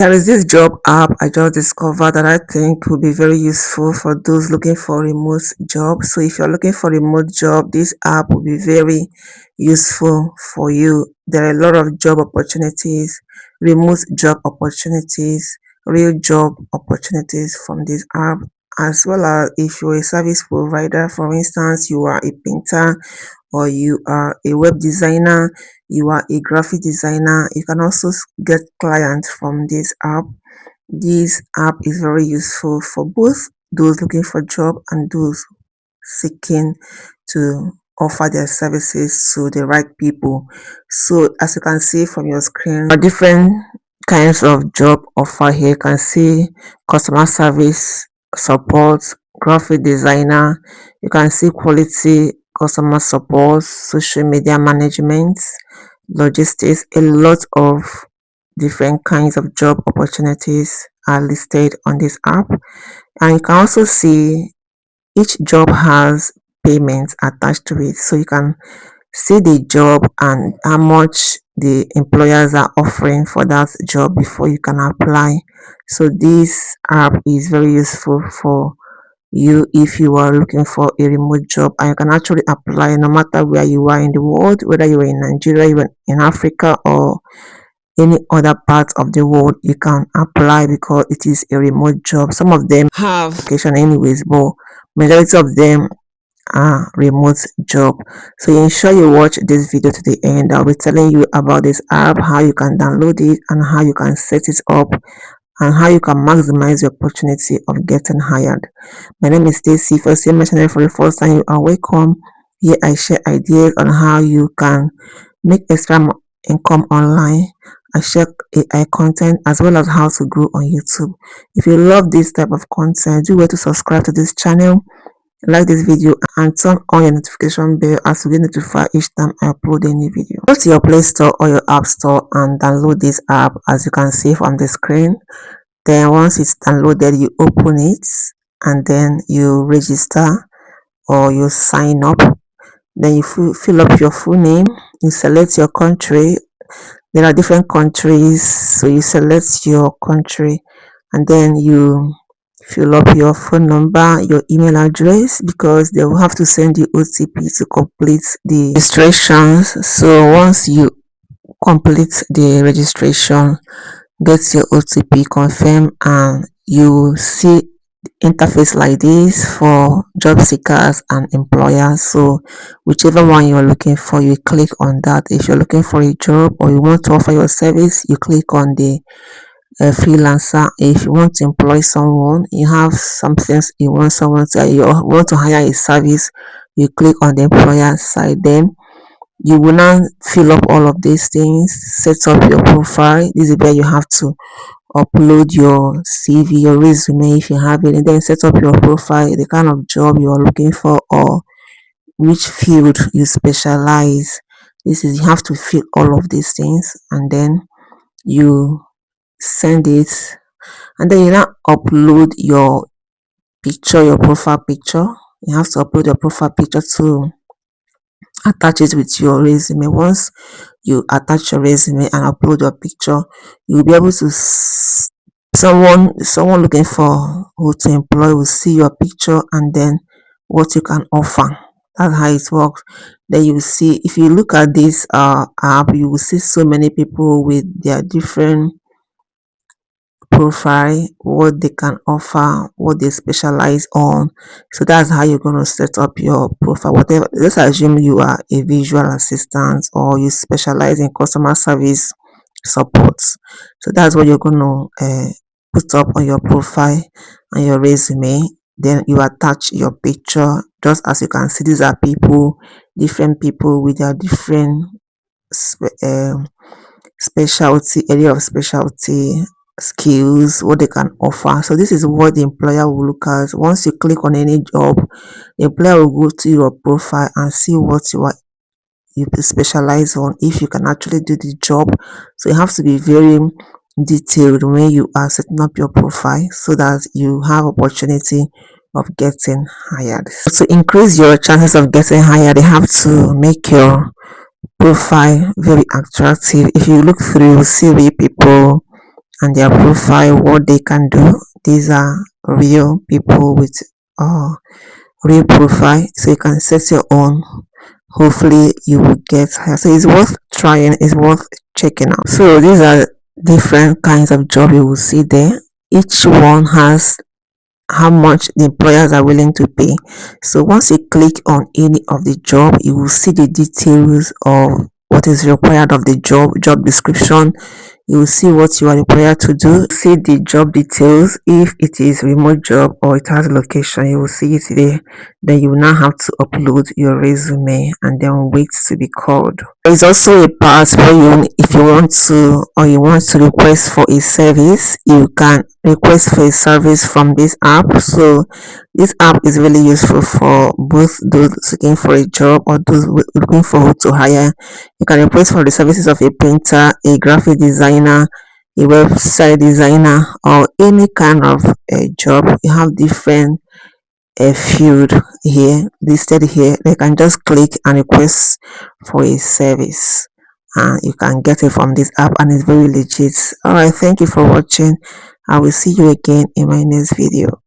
There is this job app I just discovered that I think will be very useful for those looking for remote job. So if you're looking for remote job, this app will be very useful for you. There are a lot of job opportunities, remote job opportunities, real job opportunities from this app, as well as if you're a service provider. For instance, you are a painter or you are a web designer, you are a graphic designer, you can also get clients from this app. This app is very useful for both those looking for job and those seeking to offer their services to the right people. So as you can see from your screen, there are different kinds of job offer here. You can see customer service support, graphic designer, you can see quality customer support, social media management, logistics. A lot of different kinds of job opportunities are listed on this app, and you can also see each job has payments attached to it, so you can see the job and how much the employers are offering for that job before you can apply. So this app is very useful for you if you are looking for a remote job, and you can actually apply no matter where you are in the world, whether you are in Nigeria, even in Africa, or any other part of the world. You can apply because it is a remote job. Some of them have location anyways, but majority of them remote job. So ensure you watch this video to the end. I'll be telling you about this app, how you can download it, and how you can set it up, and how you can maximize your opportunity of getting hired. My name is Stecy. If you're seeing my channel for the first time, you are welcome. Here I share ideas on how you can make extra income online. I share AI content as well as how to grow on YouTube. If you love this type of content, do well to subscribe to this channel, like this video, and turn on your notification bell as you get notified each time I upload a new video. Go to your Play Store or your App Store and download this app, as you can see from the screen. Then once it's downloaded, you open it and then you register or you sign up. Then you fill up your full name, you select your country. There are different countries, so you select your country and then you fill up your phone number, your email address, because they will have to send you OTP to complete the registrations. So once you complete the registration, get your OTP, confirm, and you see interface like this for job seekers and employers. So whichever one you're looking for, you click on that. If you're looking for a job or you want to offer your service, you click on the freelancer. If you want to employ someone, you have some things you want someone to, you want to hire a service, you click on the employer side. Then you will now fill up all of these things, set up your profile. This is where you have to upload your CV, your resume if you have it, and then set up your profile, the kind of job you are looking for, or which field you specialize. This is, you have to fill all of these things and then you send it, and then you now upload your picture, your profile picture. You have to upload your profile picture to attach it with your resume. Once you attach your resume and upload your picture, you'll be able to someone looking for who to employ will see your picture and then what you can offer. That's how it works. Then you will see, if you look at this app, you will see so many people with their different profile, what they can offer, what they specialize on. So that's how you're going to set up your profile. Whatever, let's assume you are a visual assistant or you specialize in customer service support. So that's what you're going to put up on your profile and your resume. Then you attach your picture. Just as you can see, these are people, different people with their different specialty, area of specialty, skills, what they can offer. So this is what the employer will look at. Once you click on any job, the employer will go to your profile and see what you specialize on, if you can actually do the job. So you have to be very detailed when you are setting up your profile so that you have opportunity of getting hired. So to increase your chances of getting hired, you have to make your profile very attractive. If you look through, you will see where people and their profile, what they can do. These are real people with uh real profile, so you can set your own. Hopefully you will get her. So it's worth trying, it's worth checking out. So these are different kinds of job you will see there. Each one has how much the employers are willing to pay. So once you click on any of the job, you will see the details of what is required of the job description. You will see what you are required to do, see the job details. If it is remote job or it has location, you will see it there. Then you will now have to upload your resume and then wait to be called. There is also a part where you, if you want to or you want to request for a service, you can request for a service from this app. So this app is really useful for both those looking for a job or those looking for who to hire. You can request for the services of a painter, a graphic designer, a website designer, or any kind of a job. You have different field here listed here. You can just click and request for a service, and you can get it from this app, and it's very legit. All right, thank you for watching. I will see you again in my next video.